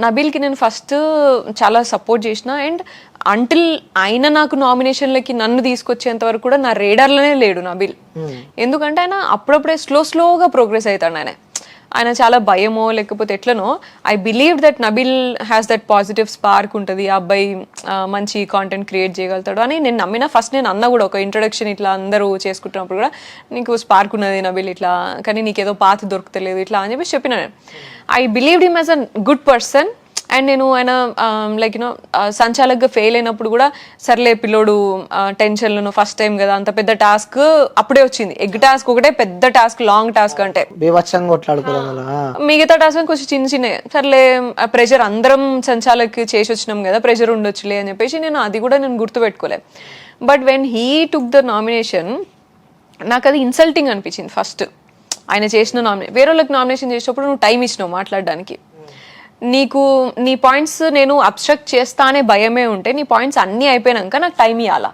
నబీల్కి నేను ఫస్ట్ చాలా సపోర్ట్ చేసిన అండ్ అంటిల్ ఆయన నాకు నామినేషన్లకి నన్ను తీసుకొచ్చేంత వరకు కూడా నా రేడార్లోనే లేడు నబీల్. ఎందుకంటే ఆయన అప్పుడప్పుడే స్లోగా ప్రోగ్రెస్ అవుతాడు. ఆయన చాలా భయమో లేకపోతే ఎట్లనో I believe that Nabeel has that positive spark ఉంటుంది, ఆ అబ్బాయి మంచి కాంటెంట్ క్రియేట్ చేయగలుగుతాడు అని నేను నమ్మిన. ఫస్ట్ నేను అన్న కూడా ఒక ఇంట్రొడక్షన్ ఇట్లా అందరూ చేసుకుంటున్నప్పుడు కూడా నీకు స్పార్క్ ఉన్నది నబీల్ ఇట్లా, కానీ నీకేదో పాత దొరుకుతలేదు ఇట్లా అని చెప్పి చెప్పిన. నేను I believed him as a good person. And నేను ఆయన లైక్ యూనో సంచాలకుగా ఫెయిల్ అయినప్పుడు కూడా సర్లే పిల్లోడు టెన్షన్లను ఫస్ట్ టైం కదా అంత పెద్ద టాస్క్ అప్పుడే వచ్చింది. ఎగ్ టాస్క్ ఒకటే పెద్ద టాస్క్, లాంగ్ టాస్క్ అంటే మిగతా టాస్క్ కొంచెం చిన్న సర్లే ప్రెషర్ అందరం సంచాలకి చేసి వచ్చినాం కదా ప్రెషర్ ఉండొచ్చులే అని చెప్పేసి నేను అది కూడా నేను గుర్తుపెట్టుకోలే. But when he took the nomination నాకు అది ఇన్సల్టింగ్ అనిపించింది. ఫస్ట్ ఆయన చేసిన వేరే వాళ్ళకి నామినేషన్ చేసినప్పుడు నువ్వు టైం ఇచ్చినావు మాట్లాడడానికి. నీకు నీ పాయింట్స్ నేను అబ్స్ట్రక్ట్ చేస్తా అనే భయమే ఉంటే నీ పాయింట్స్ అన్నీ అయిపోయినాక నాకు టైం ఇవ్వాలా,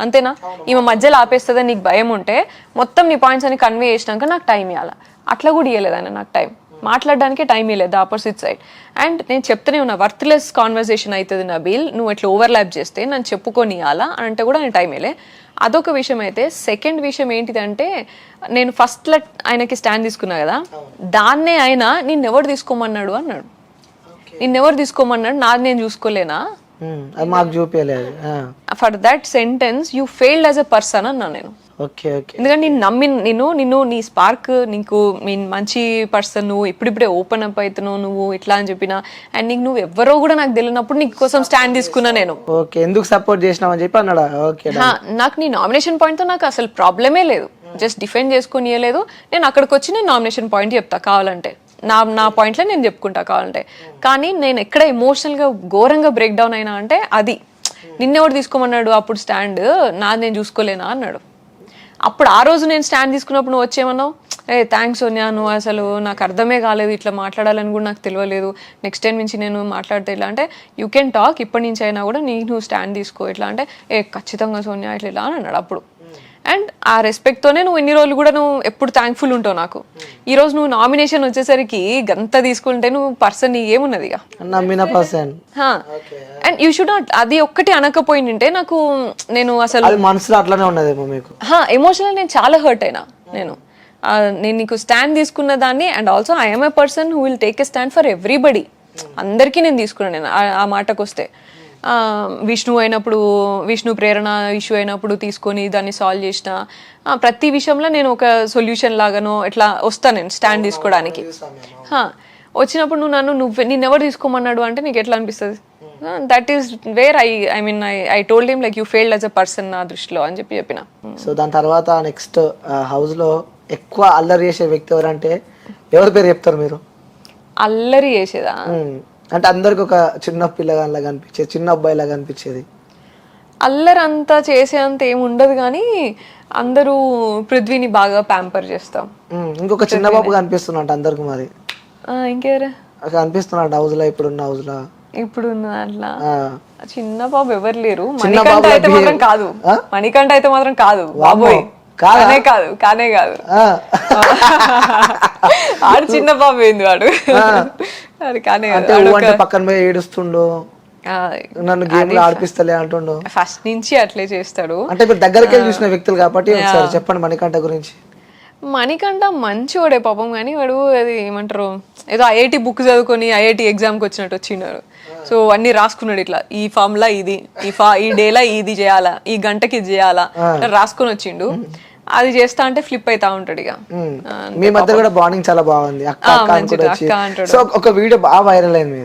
అంతేనా? ఈమె మధ్యలో ఆపేస్తుందని నీకు భయం ఉంటే మొత్తం నీ పాయింట్స్ అని కన్వే చేసినాక నాకు టైం ఇవ్వాలా. అట్లా కూడా ఇవ్వలేదు ఆయన నాకు టైం మాట్లాడడానికి, టైం ఇవ్వలేదు ఆపోజిట్ సైడ్. అండ్ నేను చెప్తూనే ఉన్నా వర్త్లెస్ కాన్వర్సేషన్ అవుతుంది నబీల్, నువ్వు ఎట్లా ఓవర్లాప్ చేస్తే నన్ను చెప్పుకొని ఇవ్వాలా అని అంటే కూడా నేను టైం ఇవ్వలే. అదొక విషయం. అయితే సెకండ్ విషయం ఏంటిదంటే నేను ఫస్ట్లో ఆయనకి స్టాండ్ తీసుకున్నా కదా, దాన్నే ఆయన నిన్నెవరు తీసుకోమన్నాడు అన్నాడు. నిన్నెవరు తీసుకోమన్నాడు, నాది నేను చూసుకోలేనా, for that sentence you failed as a person అన్నా నేను. ఎందుకంటే నేను నిన్ను నీ స్పార్క్ నీకు మంచి పర్సన్, నువ్వు ఇప్పుడిప్పుడే ఓపెన్ అప్ అవుతున్నావు నువ్వు ఇట్లా అని చెప్పిన. అండ్ నీకు నువ్వు ఎవరో కూడా నాకు తెలియనప్పుడు నీ కోసం స్టాండ్ తీసుకున్నా నేను. ఎందుకు సపోర్ట్ చేసినావు అని చెప్పి అన్నాడు. నాకు నీ నామినేషన్ పాయింట్ తో నాకు అసలు ప్రాబ్లమే లేదు, జస్ట్ డిఫెండ్ చేసుకుని ఇవ్వలేదు. నేను అక్కడికి వచ్చి నేను నామినేషన్ పాయింట్ చెప్తా కావాలంటే, నా పాయింట్లో నేను చెప్పుకుంటా కావాలంటే. కానీ నేను ఎక్కడ ఎమోషనల్గా ఘోరంగా బ్రేక్ డౌన్ అయినా అంటే అది నిన్నెవడు తీసుకోమన్నాడు అప్పుడు స్టాండ్, నాది నేను చూసుకోలేనా అన్నాడు. అప్పుడు ఆ రోజు నేను స్టాండ్ తీసుకున్నప్పుడు నువ్వు వచ్చేమన్నావు, థ్యాంక్స్ సోనియా, నువ్వు అసలు నాకు అర్థమే కాలేదు, ఇట్లా మాట్లాడాలని కూడా నాకు తెలియలేదు, నెక్స్ట్ టైం నుంచి నేను మాట్లాడితే ఇట్లా అంటే యూ కెన్ టాక్, ఇప్పటి నుంచి అయినా కూడా నువ్వు స్టాండ్ తీసుకో ఇట్లా అంటే ఖచ్చితంగా సోనియా ఇట్లా ఇలా అని అన్నాడు అప్పుడు. అండ్ ఆ రెస్పెక్ట్తోనే నువ్వు ఎన్ని రోజులు కూడా నువ్వు ఎప్పుడు థ్యాంక్ఫుల్ ఉంటావు నాకు. ఈ రోజు నువ్వు నామినేషన్ వచ్చేసరికి గంత తీసుకుంటే నువ్వు పర్సన్ ఏమున్నది ఇక. అండ్ యూ షుడ్ నాట్ అది ఒక్కటి అనకపోయింటే నాకు నేను అసలు మనసులో అట్లానే ఉన్నది ఎమోషనల్ నేను చాలా హర్ట్ అయినా. నేను నీకు స్టాండ్ తీసుకున్న దాన్ని and also I'm a person who will take a stand for everybody. అందరికీ నేను తీసుకున్నాను. నేను ఆ మాటకు వస్తే విష్ణు అయినప్పుడు, విష్ణు ప్రేరణ ఇష్యూ అయినప్పుడు తీసుకొని దాన్ని సాల్వ్ చేసిన ప్రతి విషయంలో నేను ఒక సొల్యూషన్ లాగానో ఇట్లా వస్తాను నేను స్టాండ్ తీసుకోవడానికి. వచ్చినప్పుడు నిన్నెవరు తీసుకోమన్నాడు అంటే నీకు ఎట్లా అనిపిస్తుంది? That is where I told him like you failed as a person నా దృష్టిలో అని చెప్పిన. సో దాని తర్వాత నెక్స్ట్ హౌస్ లో ఎక్కువ అల్లరి చేసే వ్యక్తి ఎవరంటే ఎవరి పేరు చెప్తారు మీరు? అల్లరి చేసేదా అంటే అందరికి ఒక చిన్న పిల్లగానిలాగా అనిపించేది, చిన్న అబ్బాయిలాగా అనిపించేది. అల్లరి అంతా చేసేంత ఏమి ఉండదు కానీ అందరూ పృథ్వీని బాగా ప్యాంపర్ చేస్తాం. ఇంకొక చిన్న బాబు కనిపిస్తున్నట్టు అందరికి. మరి ఇంకెవరు కనిపిస్తున్నాడు హౌస్ లో? ఇప్పుడున్న హౌస్ లో ఇప్పుడున్న దాంట్లో చిన్న బాబు ఎవరు లేరు. మణికంఠ అయితే మాత్రం కాదు, మణికంఠ అయితే మాత్రం కాదు బాబోయ్, కానే కాదు ఆడు చిన్న బాబు ఏంది వాడు. అది కానీ పక్కన పోయి ఏడుస్తుండు, నన్ను గేమ్ ఆడిపిస్తలే అంటుండు. ఫస్ట్ నుంచి అట్లే చేస్తాడు. అంటే మీరు దగ్గరకే చూసిన వ్యక్తులు కాబట్టి చెప్పండి మణికంఠ గురించి. మణికంఠ మంచివాడే పాపం, కానీ వాడు అది ఏమంటారు ఏదో ఐఐటి బుక్ చదువుకొని ఐఐటి ఎగ్జామ్కి వచ్చినట్టు వచ్చినాడు. సో అన్ని రాసుకున్నాడు ఇట్లా, ఈ ఫార్ములా ఇది, ఈ డేలా ఇది చేయాలా, ఈ గంటకి ఇది చేయాలా రాసుకొని వచ్చిండు. అది చేస్తా అంటే ఫ్లిప్ అవుతా ఉంటాడు. ఇక మీ మధ్య కూడా బాండింగ్ చాలా బాగుంది. అక్క సో ఒక వీడియో బాగా వైరల్ అయింది,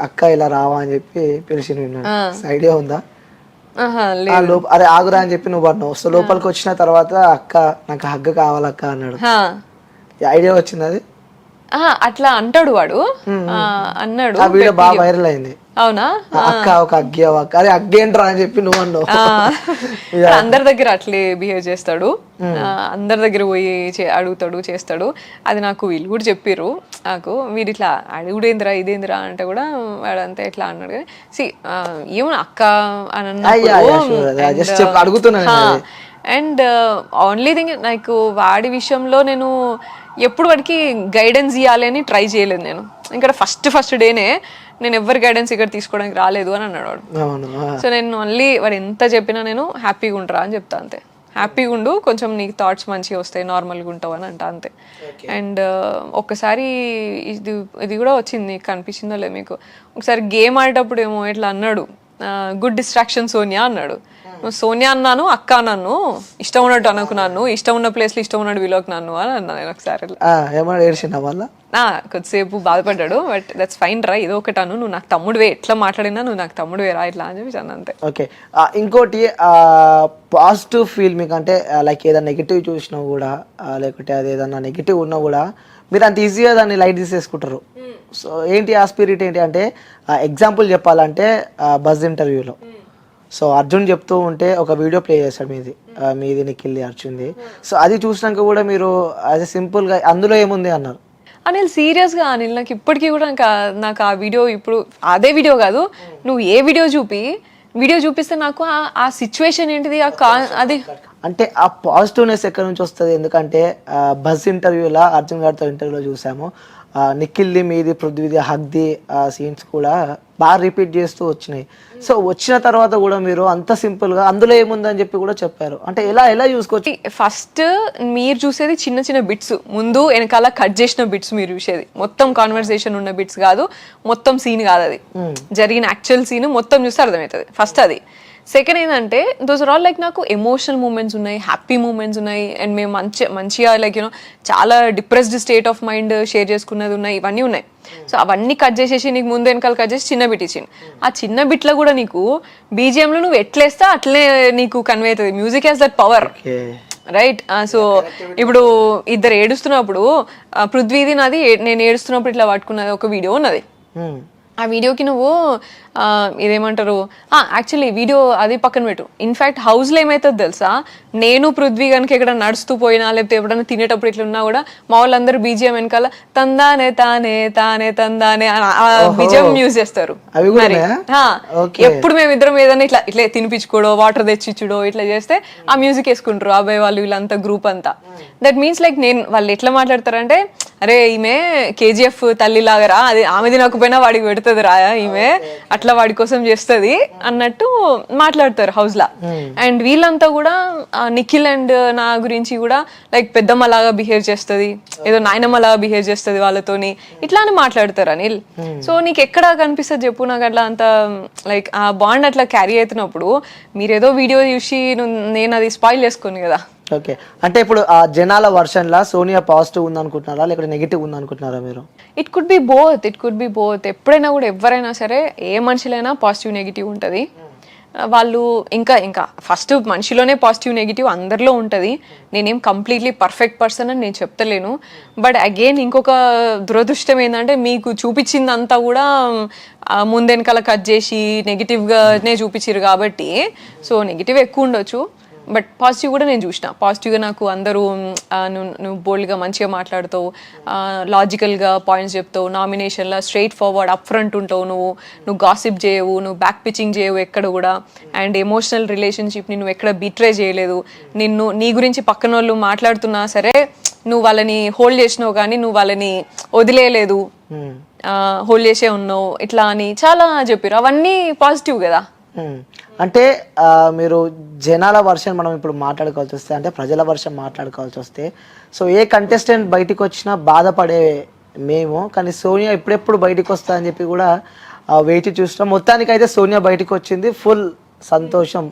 అక్క ఇలా రావా అని చెప్పి పిలిచిన ఐడియా ఉందా? అరే ఆగురా అని చెప్పి నువ్వు అన్నావు. సో లోపలికి వచ్చిన తర్వాత అక్క నాకు హగ్ కావాలక్క అన్నాడు. ఐడియా వచ్చింది అది? అట్లా అంటాడు వాడు, అన్నాడు. ఆ వీడియో బాగా వైరల్ అయింది. అవునా? అక్క ఒక అగ్గి అక్క, అరే అగ్గి ఏంట్రా అని చెప్పి నువ్వు అన్నావు. అందరి దగ్గర అట్లే బిహేవ్ చేస్తాడు, అందరి దగ్గర పోయి అడుగుతాడు చేస్తాడు. అది నాకు వీళ్ళు కూడా చెప్పారు నాకు, వీడు ఇట్లా అడుగుడేంద్రా ఇదేంద్రా అంటే కూడా వాడు అంతా ఇట్లా అన్నాడు. సి ఏమో అక్క అని అడుగుతున్నా. అండ్ ఓన్లీ థింగ్ నాకు వాడి విషయంలో నేను ఎప్పుడు వాడికి గైడెన్స్ ఇవ్వాలి అని ట్రై చేయలేదు నేను. ఇంకా ఫస్ట్ డేనే నేను ఎవరి గైడెన్స్ ఇక్కడ తీసుకోవడానికి రాలేదు అని అన్నాడు వాడు. అవును. సో నేను ఓన్లీ వాడు ఎంత చెప్పినా నేను హ్యాపీగా ఉంటారా అని చెప్తా అంతే. హ్యాపీగా ఉండు, కొంచెం నీకు థాట్స్ మంచిగా వస్తాయి, నార్మల్గా ఉంటావు అని అంట అంతే. అండ్ ఒక్కసారి ఇది కూడా వచ్చింది, నీకు కనిపించిందో లేదు మీకు, ఒకసారి గేమ్ ఆడేటప్పుడు ఏమో ఇట్లా అన్నాడు, గుడ్ డిస్ట్రాక్షన్ సోనియా అన్నాడు. నువ్వు సోనియా అన్నాను, అక్క అన్నాను, ఇష్టం ఉన్నట్టు అనుకున్నాను, ఇష్టం ఉన్న ప్లేస్లో ఇష్టం ఉన్నట్టు విలోకి నన్ను అని అన్నా నేను ఒకసారి. ఏమన్నా ఏడ్చిన వల్ల కొద్దిసేపు బాధపడ్డాడు, బట్ దట్స్ ఫైన్ రా, ఇది ఒకటి అను, నువ్వు నాకు తమ్ముడువే, ఎట్లా మాట్లాడినా నువ్వు నాకు తమ్ముడువే రా ఇట్లా అని చెప్పి అన్న అంతే. ఓకే, ఇంకోటి పాజిటివ్ ఫీల్ మీకు అంటే లైక్ ఏదైనా నెగిటివ్ చూసినా కూడా లేకుంటే అది ఏదన్నా నెగిటివ్ ఉన్నా కూడా మీరు అంత ఈజీగా దాన్ని లైట్ తీసేసుకుంటారు. సో ఏంటి ఆ స్పిరిట్ ఏంటి అంటే, ఎగ్జాంపుల్ చెప్పాలంటే బజ్ ఇంటర్వ్యూలో సో అర్జున్ చెప్తూ ఉంటే ఒక వీడియో ప్లే చేశాడు మీది నిఖిల్ది అర్జున్ది. సో అది చూసినాక కూడా మీరు యాజ్ ఎ సింపుల్గా అందులో ఏముంది అన్నారు. అనిల్ సీరియస్గా అనిల్, నాకు ఇప్పటికీ కూడా నాకు ఆ వీడియో, ఇప్పుడు అదే వీడియో కాదు, నువ్వు ఏ వీడియో చూపిస్తే నాకు ఆ సిచ్యువేషన్ ఏంటిది అది అంటే ఆ పాజిటివ్నెస్ ఎక్కడి నుంచి వస్తుంది. ఎందుకంటే బజ్ ఇంటర్వ్యూలో అర్జున్ గారితో ఇంటర్వ్యూలో చూసాము, నిఖిల్ది మీది పృథ్వీది హగ్ది సీన్స్ కూడా బాగా రిపీట్ చేస్తూ వచ్చినాయి. సో వచ్చిన తర్వాత కూడా మీరు అంత సింపుల్గా అందులో ఏముందని చెప్పి కూడా చెప్పారు. అంటే ఎలా చూసుకోవచ్చు. ఫస్ట్ మీరు చూసేది చిన్న చిన్న బిట్స్, ముందు వెనకాల కట్ చేసిన బిట్స్ మీరు చూసేది, మొత్తం కాన్వర్సేషన్ ఉన్న బిట్స్ కాదు, మొత్తం సీన్ కాదు, అది జరిగిన యాక్చువల్ సీన్ మొత్తం చూస్తే అర్థమవుతుంది ఫస్ట్ అది. సెకండ్ ఏంటంటే దోస్ ఆర్ ఆల్ లైక్ నాకు ఎమోషనల్ మూమెంట్స్ ఉన్నాయి, హ్యాపీ మూమెంట్స్ ఉన్నాయి, అండ్ మేము మంచిగా లైక్ యూనో చాలా depressed state of mind share చేసుకున్నది ఉన్నాయి, ఇవన్నీ ఉన్నాయి. సో అవన్నీ కట్ చేసేసి నీకు ముందు వెనకాల కట్ చేసి చిన్న బిట్ ఇచ్చింది. ఆ చిన్న బిట్లో కూడా నీకు బీజిఎంలో నువ్వు ఎట్లేస్తా అట్లనే నీకు కన్వే అవుతుంది. Music has that power, right? So ఇప్పుడు ఇద్దరు ఏడుస్తున్నప్పుడు పృథ్వీది నాది, నేను ఏడుస్తున్నప్పుడు ఇట్లా పట్టుకున్నది ఒక వీడియో ఉన్నది. ఆ వీడియోకి నువ్వు ఇదేమంటారు, యాక్చువల్లీ వీడియో అది పక్కన పెట్టు. ఇన్ఫ్యాక్ట్ హౌస్లో ఏమవుతుంది తెలుసా, నేను పృథ్వీ కనుక ఎక్కడ నడుస్తూ పోయినా లేకపోతే ఎప్పుడైనా తినేటప్పుడు ఇట్లా ఉన్నా కూడా మా వాళ్ళందరూ బీజిఎం వెనకాల తందానే తానే తానే తందానే బీజిఎం యూజ్ చేస్తారు. మరి ఎప్పుడు మేమిద్దరం ఏదైనా ఇట్లా తినిపించుకోడో వాటర్ తెచ్చిచ్చుడో ఇట్లా చేస్తే ఆ మ్యూజిక్ వేసుకుంటారు అబ్బాయి వాళ్ళు, వీళ్ళంతా గ్రూప్ అంతా. దట్ మీన్స్ లైక్ వాళ్ళు ఎట్లా మాట్లాడతారంటే, అరే ఈమె కేజీఎఫ్ తల్లి లాగరా, అది ఆమె తినకపోయినా వాడికి పెడుతుంది రా, ఈమె అట్లా వాడి కోసం చేస్తుంది అన్నట్టు మాట్లాడతారు హౌస్ లా. అండ్ వీళ్ళంతా కూడా నిఖిల్ అండ్ నా గురించి కూడా లైక్ పెద్దమ్మలాగా బిహేవ్ చేస్తుంది, ఏదో నాయనమ్మలాగా బిహేవ్ చేస్తుంది వాళ్ళతోని, ఇట్లా అని మాట్లాడతారు అనిల్. సో నీకు ఎక్కడ కనిపిస్తుంది చెప్పు, నాకు అట్లా అంత లైక్ ఆ బాండ్ అట్లా క్యారీ అవుతున్నప్పుడు మీరేదో వీడియో చూసి నేను అది స్పాయిల్ చేసుకోను కదా. ఓకే, అంటే ఇప్పుడు ఆ జనాల వర్షన్లా సోనియా పాజిటివ్ ఉంది అనుకుంటున్నారా లేకపోతే నెగిటివ్ ఉంది అనుకుంటున్నారా మీరు? It could be both. ఎప్పుడైనా కూడా ఎవరైనా సరే ఏ మనిషిలైనా పాజిటివ్ నెగిటివ్ ఉంటుంది. వాళ్ళు ఇంకా ఫస్ట్ మనిషిలోనే పాజిటివ్ నెగిటివ్ అందరిలో ఉంటుంది. నేనేం కంప్లీట్లీ పర్ఫెక్ట్ పర్సన్ అని నేను చెప్తలేను. బట్ అగైన్ ఇంకొక దురదృష్టం ఏంటంటే మీకు చూపించిందంతా కూడా ముందెనకాల కట్ చేసి నెగిటివ్గానే చూపించారు కాబట్టి సో నెగిటివ్ ఎక్కువ ఉండొచ్చు. బట్ పాజిటివ్ కూడా నేను చూసిన, పాజిటివ్గా నాకు అందరూ నువ్వు బోల్డ్గా మంచిగా మాట్లాడుతావు, లాజికల్గా పాయింట్స్ చెప్తావు, నామినేషన్లో స్ట్రైట్ ఫార్వర్డ్ అప్ ఫ్రంట్ ఉంటావు, నువ్వు గాసిప్ చేయవు, నువ్వు బ్యాక్ పిచ్చింగ్ చేయవు ఎక్కడ కూడా, అండ్ ఎమోషనల్ రిలేషన్షిప్ని నువ్వు ఎక్కడ బిట్రే చేయలేదు. నీ గురించి పక్కన వాళ్ళు మాట్లాడుతున్నా సరే నువ్వు వాళ్ళని హోల్డ్ చేసినావు కానీ నువ్వు వాళ్ళని వదిలేయలేదు, హోల్డ్ చేసే ఉన్నావు, ఇట్లా అని చాలా చెప్పారు. అవన్నీ పాజిటివ్ కదా. అంటే మీరు జనాల వర్షన్ మనం ఇప్పుడు మాట్లాడుకోవాల్సి వస్తే, అంటే ప్రజల వర్షన్ మాట్లాడుకోవాల్సి వస్తే, సో ఏ కంటెస్టెంట్ బయటికి వచ్చినా బాధపడే మేము, కానీ సోనియా ఎప్పుడెప్పుడు బయటికి వస్తా అని చెప్పి కూడా వేచి చూస్తాం. మొత్తానికి అయితే సోనియా బయటికి వచ్చింది, ఫుల్ సంతోషం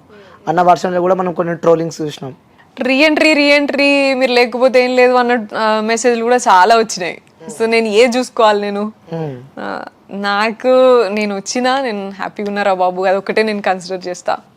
అన్న వర్షన్లో కూడా మనం కొన్ని ట్రోలింగ్స్ చూసినాం. రీఎంట్రీ మీరు లేకపోతే ఏం లేదు అన్న మెసేజ్లు కూడా చాలా వచ్చినాయి. సో నేను చూసుకోవాలి, నేను వచ్చినా నేను హ్యాపీగా ఉన్నారా బాబు, అదొక్కటే నేను కన్సిడర్ చేస్తా.